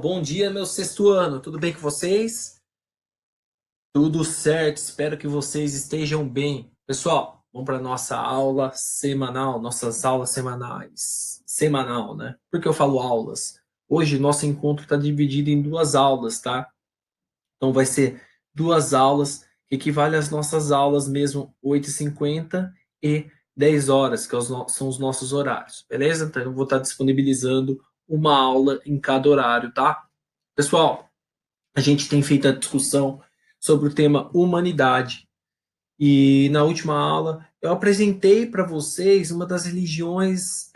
Bom dia, meu sexto ano. Tudo bem com vocês? Tudo certo. Espero que vocês estejam bem. Pessoal, vamos para nossa aula semanal, nossas aulas semanais. Semanal, né? Por que eu falo aulas? Hoje nosso encontro está dividido em duas aulas, tá? Então vai ser duas aulas que equivale às nossas aulas mesmo, 8h50 e 10 horas, que são os nossos horários, beleza? Então eu vou estar disponibilizando uma aula em cada horário, tá? Pessoal, a gente tem feito a discussão sobre o tema humanidade. E na última aula eu apresentei para vocês uma das religiões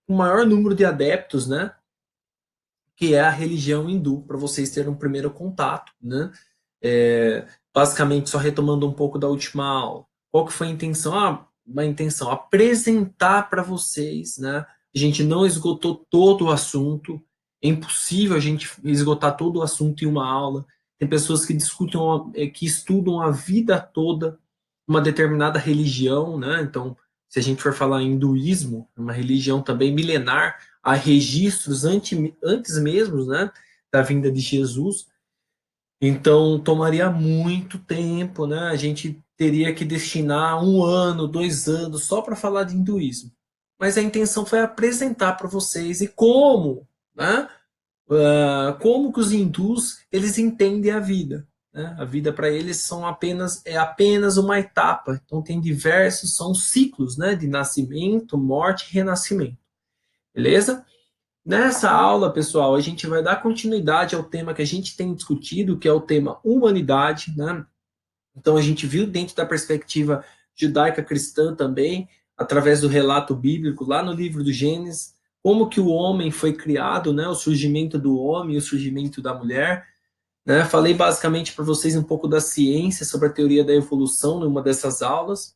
com maior número de adeptos, né? Que é a religião hindu, para vocês terem um primeiro contato, né? Basicamente, só retomando um pouco da última aula. Qual que foi a intenção? Uma intenção, apresentar para vocês, né? A gente não esgotou todo o assunto, é impossível a gente esgotar todo o assunto em uma aula. Tem pessoas que discutem, que estudam a vida toda uma determinada religião, né? Então, se a gente for falar em hinduísmo, uma religião também milenar, há registros antes mesmo, né, da vinda de Jesus. Então, tomaria muito tempo, né? A gente teria que destinar 1 ano, 2 anos só para falar de hinduísmo. Mas a intenção foi apresentar para vocês e como, né? Como que os hindus eles entendem a vida, né? A vida para eles é apenas uma etapa. Então tem diversos são ciclos, né? De nascimento, morte e renascimento. Beleza? Nessa aula, pessoal, a gente vai dar continuidade ao tema que a gente tem discutido, que é o tema humanidade, né? Então a gente viu dentro da perspectiva judaica cristã também, através do relato bíblico lá no livro do Gênesis, como que o homem foi criado, né? O surgimento do homem, o surgimento da mulher, né? Falei basicamente para vocês um pouco da ciência sobre a teoria da evolução numa dessas aulas.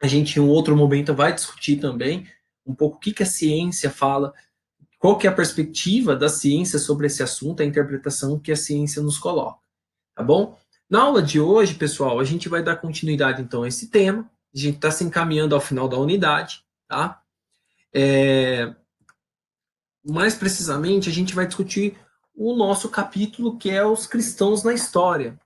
A gente em um outro momento vai discutir também um pouco o que que a ciência fala, qual que é a perspectiva da ciência sobre esse assunto, a interpretação que a ciência nos coloca, tá bom? Na aula de hoje, pessoal, a gente vai dar continuidade, então, a esse tema. A gente está se encaminhando ao final da unidade, tá? Mais precisamente, a gente vai discutir o nosso capítulo, que é os cristãos na história.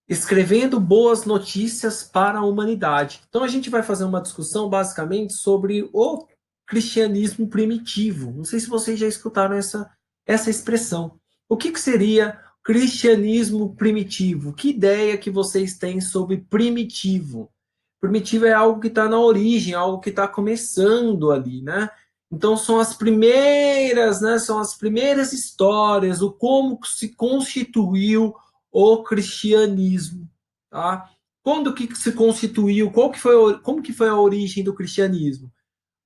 Escrevendo boas notícias para a humanidade. Então, a gente vai fazer uma discussão, basicamente, sobre o cristianismo primitivo. Não sei se vocês já escutaram essa expressão. O que seria cristianismo primitivo? Que ideia que vocês têm sobre primitivo? Primitivo é algo que está na origem, algo que está começando ali, né? Então são as primeiras, né? São as primeiras histórias, o como se constituiu o cristianismo, tá? Quando que se constituiu? Como que foi a origem do cristianismo?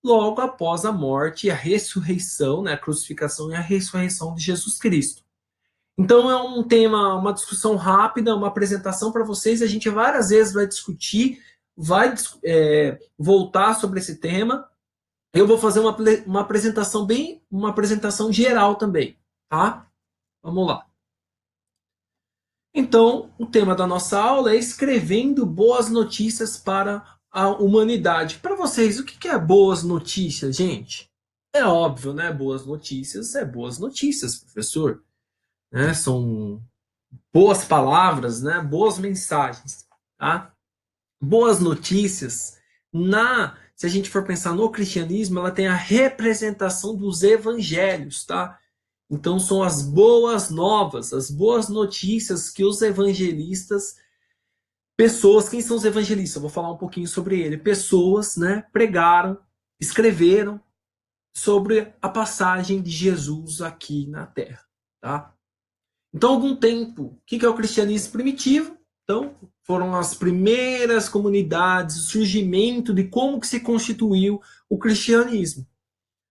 Logo após a morte e a ressurreição, né, a crucificação e a ressurreição de Jesus Cristo. Então é um tema, uma discussão rápida, uma apresentação para vocês. A gente várias vezes vai discutir, vai voltar sobre esse tema. Eu vou fazer uma apresentação uma apresentação geral também, tá? Vamos lá. Então, o tema da nossa aula é escrevendo boas notícias para a humanidade. Para vocês, o que é boas notícias, gente? É óbvio, né? Boas notícias é boas notícias, professor. Né? São boas palavras, né? Boas mensagens, tá? Boas notícias, se a gente for pensar no cristianismo, ela tem a representação dos evangelhos, tá? Então são as boas novas, as boas notícias que os evangelistas, pessoas, quem são os evangelistas? Eu vou falar um pouquinho sobre ele. Pessoas, né, pregaram, escreveram sobre a passagem de Jesus aqui na Terra, tá? Então, algum tempo, o que é o cristianismo primitivo? Então, foram as primeiras comunidades, o surgimento de como que se constituiu o cristianismo.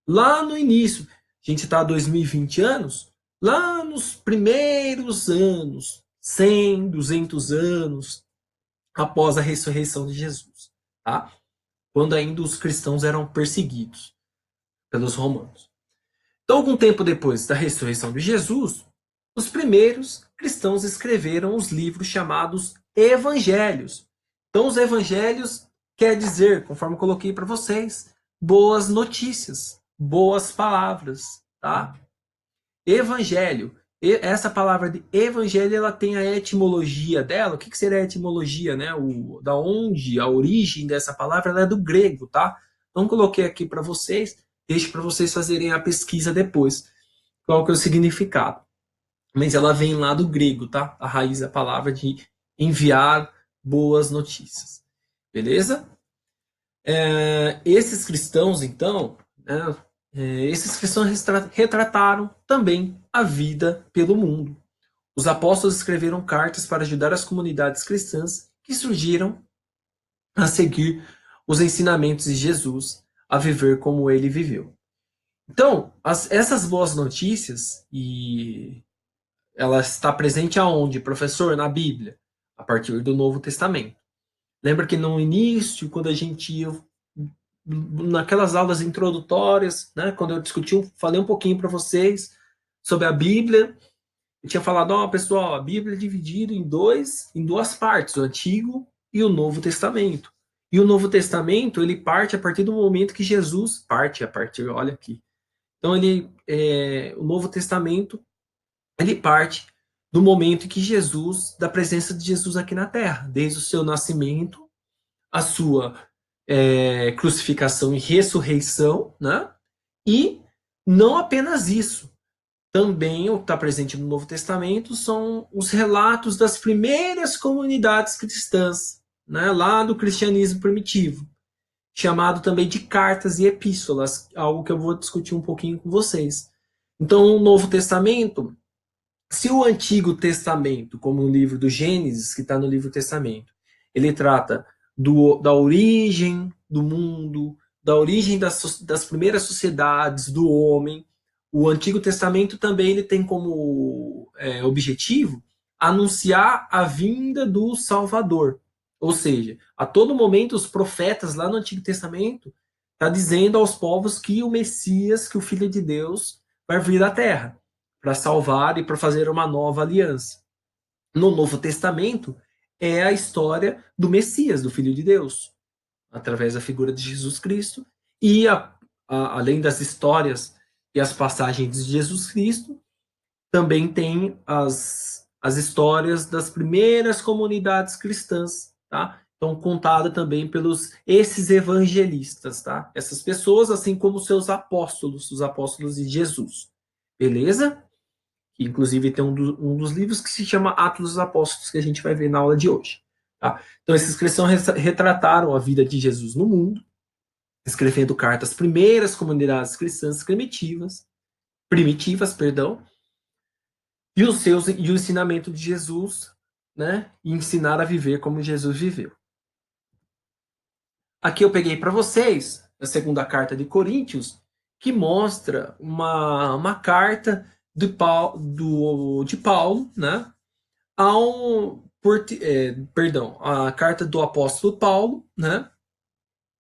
Lá no início, a gente está há 2020 anos, lá nos primeiros anos, 100, 200 anos após a ressurreição de Jesus, tá? Quando ainda os cristãos eram perseguidos pelos romanos. Então, algum tempo depois da ressurreição de Jesus, os primeiros cristãos escreveram os livros chamados evangelhos. Então, os evangelhos quer dizer, conforme eu coloquei para vocês, boas notícias, boas palavras, tá? Evangelho. Essa palavra de evangelho, ela tem a etimologia dela. O que seria a etimologia, né? Da onde, a origem dessa palavra, ela é do grego, tá? Então, coloquei aqui para vocês, deixo para vocês fazerem a pesquisa depois. Qual que é o significado? Mas ela vem lá do grego, tá? A raiz da palavra de enviar boas notícias. Beleza? Esses cristãos, então, né, esses cristãos retrataram também a vida pelo mundo. Os apóstolos escreveram cartas para ajudar as comunidades cristãs que surgiram a seguir os ensinamentos de Jesus, a viver como ele viveu. Então, essas boas notícias, e ela está presente aonde, professor? Na Bíblia, a partir do Novo Testamento. Lembra que no início, quando a gente ia naquelas aulas introdutórias, né, quando eu discuti, falei um pouquinho para vocês sobre a Bíblia, eu tinha falado, ó, pessoal, a Bíblia é dividida em duas partes, o Antigo e o Novo Testamento. E o Novo Testamento, ele parte a partir do momento que Jesus parte a partir, olha aqui. Então o Novo Testamento, ele parte do momento em que Jesus, da presença de Jesus aqui na Terra, desde o seu nascimento, a sua crucificação e ressurreição, né? E não apenas isso, também o que está presente no Novo Testamento são os relatos das primeiras comunidades cristãs, né? Lá do cristianismo primitivo, chamado também de cartas e epístolas, algo que eu vou discutir um pouquinho com vocês. Então, o Novo Testamento, se o Antigo Testamento, como o livro do Gênesis, que está no livro do Testamento, ele trata da origem do mundo, da origem das primeiras sociedades, do homem, o Antigo Testamento também ele tem como objetivo anunciar a vinda do Salvador. Ou seja, a todo momento os profetas lá no Antigo Testamento estão dizendo aos povos que o Messias, que o Filho de Deus, vai vir à Terra para salvar e para fazer uma nova aliança. No Novo Testamento é a história do Messias, do Filho de Deus, através da figura de Jesus Cristo, e além das histórias e as passagens de Jesus Cristo, também tem as histórias das primeiras comunidades cristãs, tá? Então, contada também pelos esses evangelistas, tá? Essas pessoas, assim como seus apóstolos, os apóstolos de Jesus. Beleza? Que inclusive tem um dos livros que se chama Atos dos Apóstolos, que a gente vai ver na aula de hoje. Tá? Então, esses cristãos retrataram a vida de Jesus no mundo, escrevendo cartas às primeiras comunidades cristãs primitivas, perdão, e o ensinamento de Jesus, né? E ensinar a viver como Jesus viveu. Aqui eu peguei para vocês a segunda carta de Coríntios, que mostra uma carta de Paulo, né? A carta do apóstolo Paulo, né?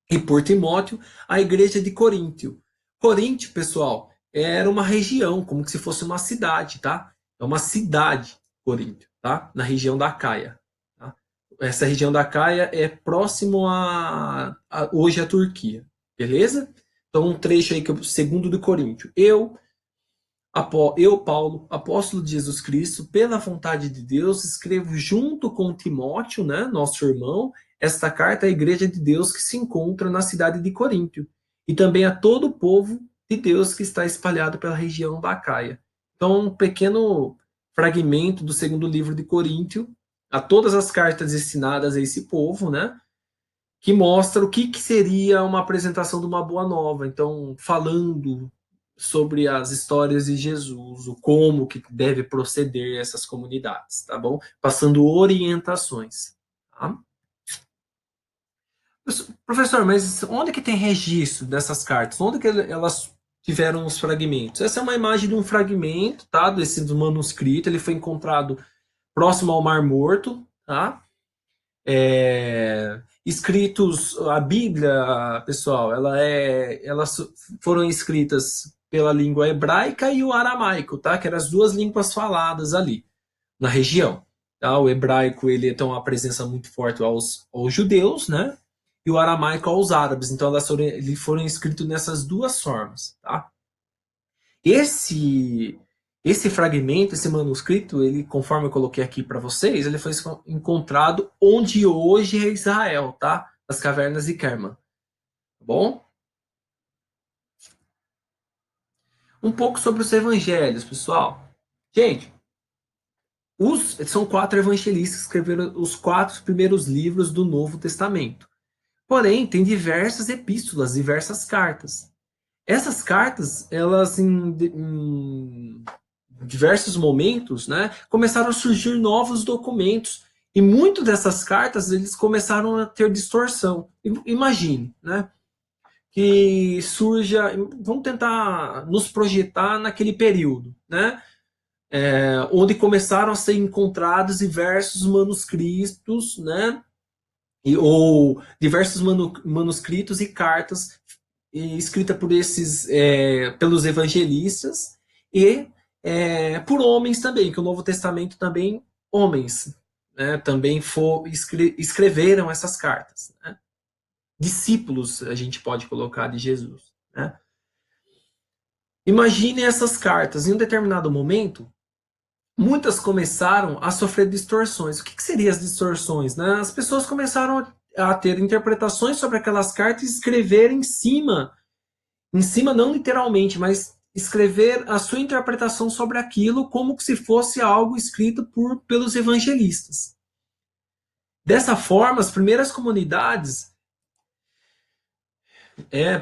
E por Timóteo, a igreja de Coríntio. Coríntio, pessoal, era uma região, como se fosse uma cidade, tá? É uma cidade, Coríntio, tá? Na região da Caia. Tá? Essa região da Caia é próximo hoje a Turquia, beleza? Então, um trecho aí que eu, segundo de Coríntio. Eu, Paulo, apóstolo de Jesus Cristo, pela vontade de Deus, escrevo junto com Timóteo, né, nosso irmão, esta carta à igreja de Deus que se encontra na cidade de Coríntio, e também a todo o povo de Deus que está espalhado pela região da Caia. Então, um pequeno fragmento do segundo livro de Coríntio, a todas as cartas destinadas a esse povo, né, que mostra o que seria uma apresentação de uma boa nova. Então, falando sobre as histórias de Jesus, o como que deve proceder essas comunidades, tá bom? Passando orientações. Tá? Professor, mas onde que tem registro dessas cartas? Onde que elas tiveram os fragmentos? Essa é uma imagem de um fragmento, tá? Desse do manuscrito. Ele foi encontrado próximo ao Mar Morto, tá? Escritos, a Bíblia, pessoal, elas foram escritas pela língua hebraica e o aramaico, tá? Que eram as duas línguas faladas ali na região. Tá? O hebraico ele tem uma presença muito forte aos judeus, né? E o aramaico aos árabes. Então eles foram escritos nessas duas formas, tá? Esse Esse fragmento, esse manuscrito, ele, conforme eu coloquei aqui para vocês, ele foi encontrado onde hoje é Israel, tá? Nas cavernas de Kerman. Tá bom? Um pouco sobre os evangelhos, pessoal. Gente, são 4 evangelistas que escreveram os 4 primeiros livros do Novo Testamento. Porém, tem diversas epístolas, diversas cartas. Essas cartas, elas em diversos momentos, né, começaram a surgir novos documentos. E muitas dessas cartas, eles começaram a ter distorção. Imagine, né, que surja, vamos tentar nos projetar naquele período, né, onde começaram a ser encontrados diversos manuscritos, né, ou diversos manuscritos e cartas escrita por esses pelos evangelistas e por homens também, que o Novo Testamento também homens, né, também escreveram essas cartas, né? Discípulos a gente pode colocar de Jesus, né? Imagine essas cartas em um determinado momento, muitas começaram a sofrer distorções. O que seriam as distorções, né? As pessoas começaram a ter interpretações sobre aquelas cartas e escrever em cima não literalmente, mas escrever a sua interpretação sobre aquilo como se fosse algo escrito pelos evangelistas. Dessa forma, as primeiras comunidades...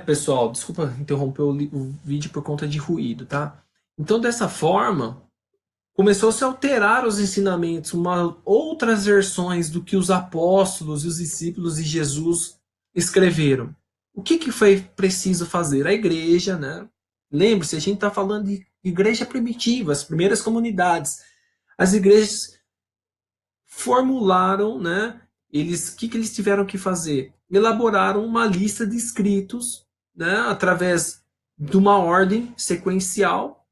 pessoal, desculpa interromper o vídeo por conta de ruído, tá? Então, dessa forma, começou a se alterar os ensinamentos, outras versões do que os apóstolos e os discípulos de Jesus escreveram. O que foi preciso fazer? A igreja, né? Lembre-se, a gente está falando de igreja primitiva, as primeiras comunidades. As igrejas formularam, né? O que eles tiveram que fazer? Elaboraram uma lista de escritos, né? Através de uma ordem sequencial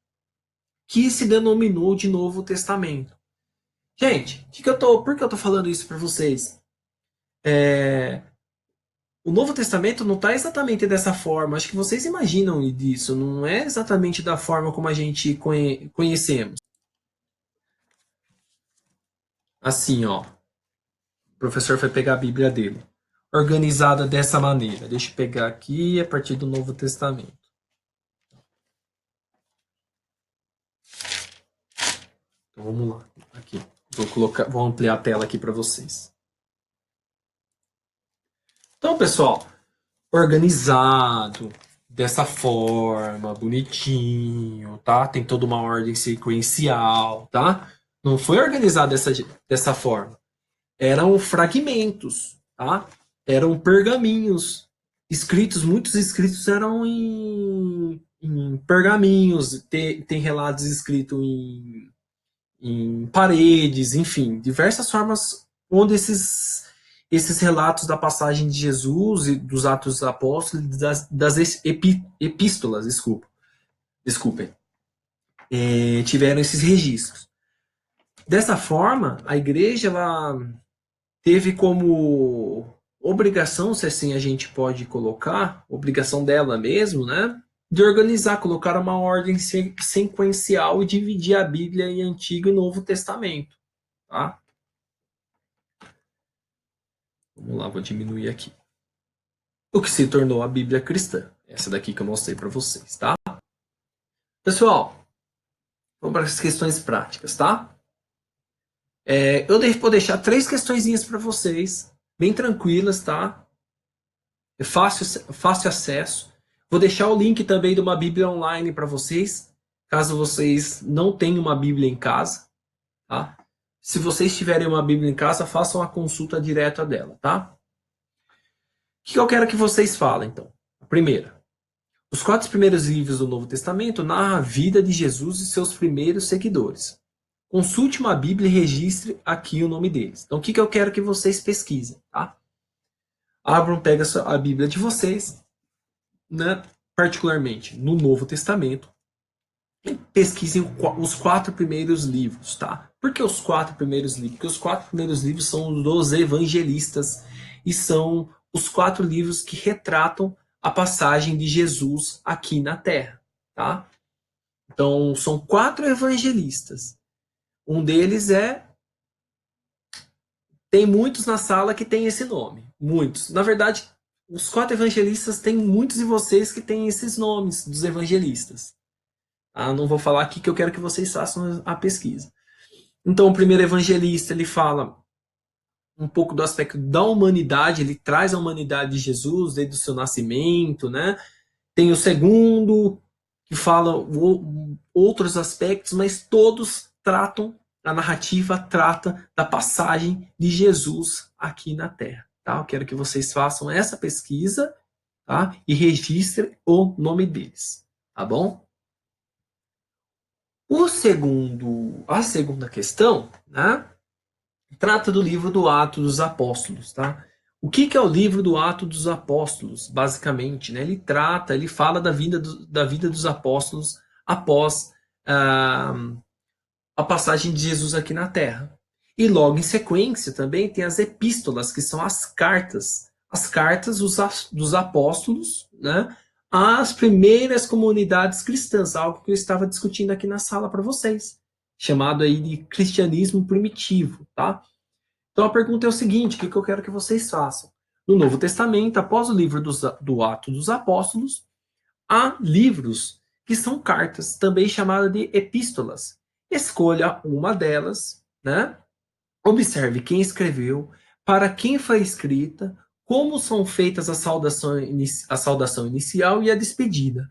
que se denominou de Novo Testamento. Gente, por que eu tô falando isso para vocês? O Novo Testamento não está exatamente dessa forma. Acho que vocês imaginam disso. Não é exatamente da forma como a gente conhecemos. Assim, ó. O professor foi pegar a Bíblia dele. Organizada dessa maneira. Deixa eu pegar aqui a partir do Novo Testamento. Então vamos lá. Aqui. Vou ampliar a tela aqui para vocês. Então, pessoal, organizado dessa forma, bonitinho, tá? Tem toda uma ordem sequencial, tá? Não foi organizado dessa forma. Eram fragmentos, tá? Eram pergaminhos escritos, muitos escritos eram em pergaminhos, tem relatos escritos em paredes, enfim, diversas formas onde esses relatos da passagem de Jesus e dos Atos dos Apóstolos, das epístolas, desculpem, tiveram esses registros. Dessa forma, a igreja ela teve como obrigação, se assim a gente pode colocar, obrigação dela mesmo, né? De organizar, colocar uma ordem sequencial e dividir a Bíblia em Antigo e Novo Testamento, tá? Vamos lá, vou diminuir aqui. O que se tornou a Bíblia cristã. Essa daqui que eu mostrei para vocês, tá? Pessoal, vamos para as questões práticas, tá? Eu vou deixar 3 questõezinhas para vocês, bem tranquilas, tá? É fácil acesso. Vou deixar o link também de uma Bíblia online para vocês, caso vocês não tenham uma Bíblia em casa, tá? Se vocês tiverem uma Bíblia em casa, façam a consulta direta dela, tá? O que eu quero que vocês falem, então? A primeira. Os 4 primeiros livros do Novo Testamento narram a vida de Jesus e seus primeiros seguidores. Consulte uma Bíblia e registre aqui o nome deles. Então, o que eu quero que vocês pesquisem, tá? Abram, pega a Bíblia de vocês, né? Particularmente no Novo Testamento, e pesquisem os 4 primeiros livros, tá? Por que os 4 primeiros livros? Porque os 4 primeiros livros são dos evangelistas e são os 4 livros que retratam a passagem de Jesus aqui na Terra, tá? Então, são 4 evangelistas. Um deles é... Tem muitos na sala que tem esse nome. Muitos. Na verdade, os 4 evangelistas tem muitos de vocês que têm esses nomes dos evangelistas. Não vou falar aqui que eu quero que vocês façam a pesquisa. Então, o primeiro evangelista, ele fala um pouco do aspecto da humanidade, ele traz a humanidade de Jesus desde o seu nascimento, né? Tem o segundo, que fala outros aspectos, mas todos tratam, a narrativa trata da passagem de Jesus aqui na Terra. Tá? Eu quero que vocês façam essa pesquisa, tá? E registrem o nome deles, tá bom? A segunda questão, né, trata do livro do Atos dos Apóstolos, tá? O que é o livro do Atos dos Apóstolos, basicamente? Né? Ele fala da vida dos apóstolos após a passagem de Jesus aqui na Terra. E logo em sequência também tem as epístolas, que são as cartas dos apóstolos, né, às primeiras comunidades cristãs, algo que eu estava discutindo aqui na sala para vocês, chamado aí de cristianismo primitivo, tá? Então a pergunta é o seguinte, o que eu quero que vocês façam? No Novo Testamento, após o livro do Atos dos Apóstolos, há livros que são cartas, também chamadas de epístolas. Escolha uma delas, né? Observe quem escreveu, para quem foi escrita, como são feitas a saudação inicial e a despedida.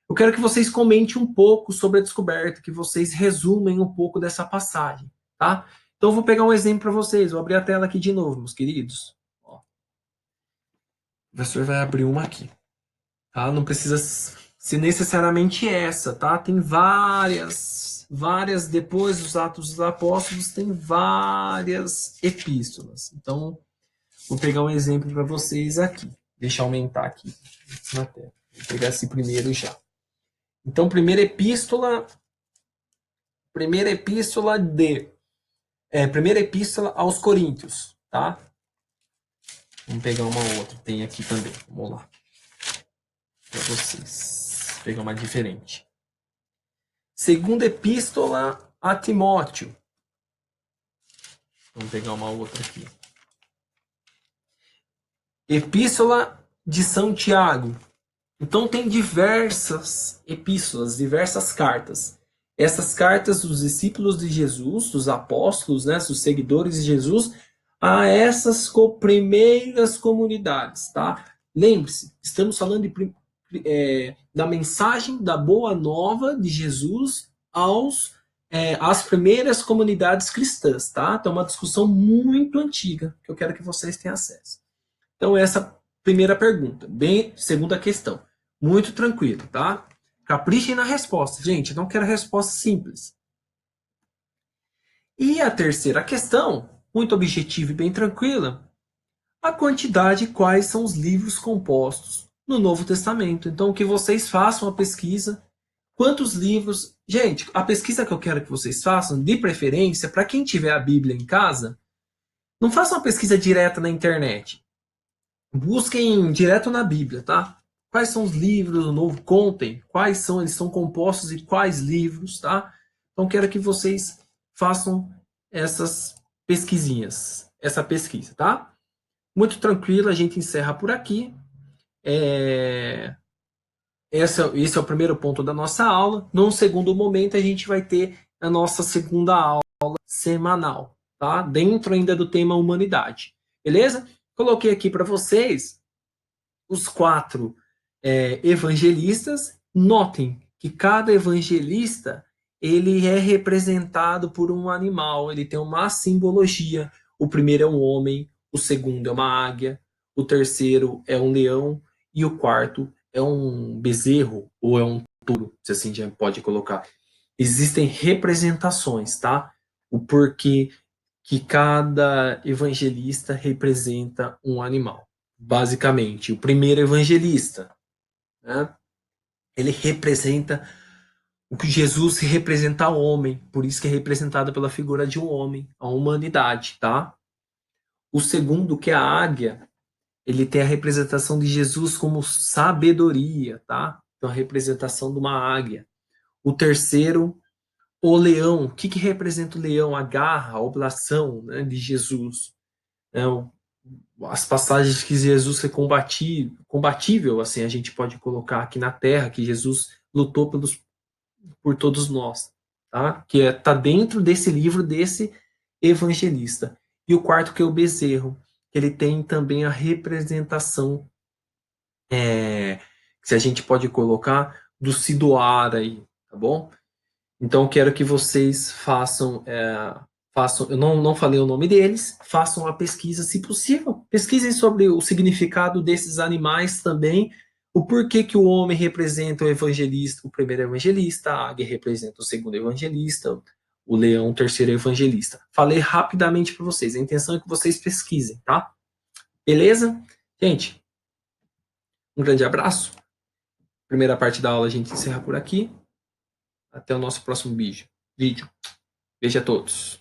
Eu quero que vocês comentem um pouco sobre a descoberta, que vocês resumem um pouco dessa passagem, tá? Então, eu vou pegar um exemplo para vocês. Vou abrir a tela aqui de novo, meus queridos. Ó, o professor vai abrir uma aqui. Tá? Não precisa ser necessariamente essa, tá? Tem várias, depois dos Atos dos Apóstolos, tem várias epístolas. Então, vou pegar um exemplo para vocês aqui. Deixa eu aumentar aqui na tela. Vou pegar esse primeiro já. Então, primeira epístola aos Coríntios, tá? Vamos pegar uma outra, tem aqui também. Vamos lá. Para vocês. Vou pegar uma diferente. Segunda epístola a Timóteo. Vamos pegar uma outra aqui. Epístola de São Tiago. Então tem diversas epístolas, diversas cartas. Essas cartas dos discípulos de Jesus, dos apóstolos, né, dos seguidores de Jesus, a essas primeiras comunidades, tá? Lembre-se, estamos falando da mensagem da boa nova de Jesus às primeiras comunidades cristãs, tá? Então, é uma discussão muito antiga que eu quero que vocês tenham acesso. Então, essa primeira pergunta. Segunda questão. Muito tranquilo, tá? Caprichem na resposta. Gente, não quero resposta simples. E a terceira questão, muito objetiva e bem tranquila, a quantidade e quais são os livros compostos no Novo Testamento. Então, que vocês façam a pesquisa. Quantos livros... Gente, a pesquisa que eu quero que vocês façam, de preferência, para quem tiver a Bíblia em casa, não façam uma pesquisa direta na internet. Busquem direto na Bíblia, tá? Quais são os livros do Novo? Contem eles são compostos de quais livros, tá? Então, quero que vocês façam essas pesquisinhas, essa pesquisa, tá? Muito tranquilo, a gente encerra por aqui. Esse é o primeiro ponto da nossa aula. Num segundo momento, a gente vai ter a nossa segunda aula semanal, tá? Dentro ainda do tema humanidade, beleza? Coloquei aqui para vocês os 4 evangelistas. Notem que cada evangelista ele é representado por um animal, ele tem uma simbologia. O primeiro é um homem, o segundo é uma águia, o terceiro é um leão e o quarto é um bezerro ou é um touro, se assim já pode colocar. Existem representações, tá? O porquê que cada evangelista representa um animal. Basicamente, o primeiro evangelista, né? Ele representa o que Jesus representa ao homem, por isso que é representado pela figura de um homem, a humanidade, tá? O segundo, que é a águia, ele tem a representação de Jesus como sabedoria, tá? Então, a representação de uma águia. O terceiro, o leão. O que representa o leão? A garra, a oblação, né, de Jesus. É, as passagens que Jesus foi combatível, assim, a gente pode colocar aqui na terra, que Jesus lutou por todos nós, tá? Que tá dentro desse livro, desse evangelista. E o quarto, que é o bezerro, que ele tem também a representação, que a gente pode colocar, do se doar aí, tá bom? Então, quero que vocês façam, eu não falei o nome deles, façam a pesquisa, se possível. Pesquisem sobre o significado desses animais também, o porquê que o homem representa o evangelista, o primeiro evangelista, a águia representa o segundo evangelista, o leão, o terceiro evangelista. Falei rapidamente para vocês, a intenção é que vocês pesquisem, tá? Beleza? Gente, um grande abraço. Primeira parte da aula a gente encerra por aqui. Até o nosso próximo vídeo. Beijo a todos.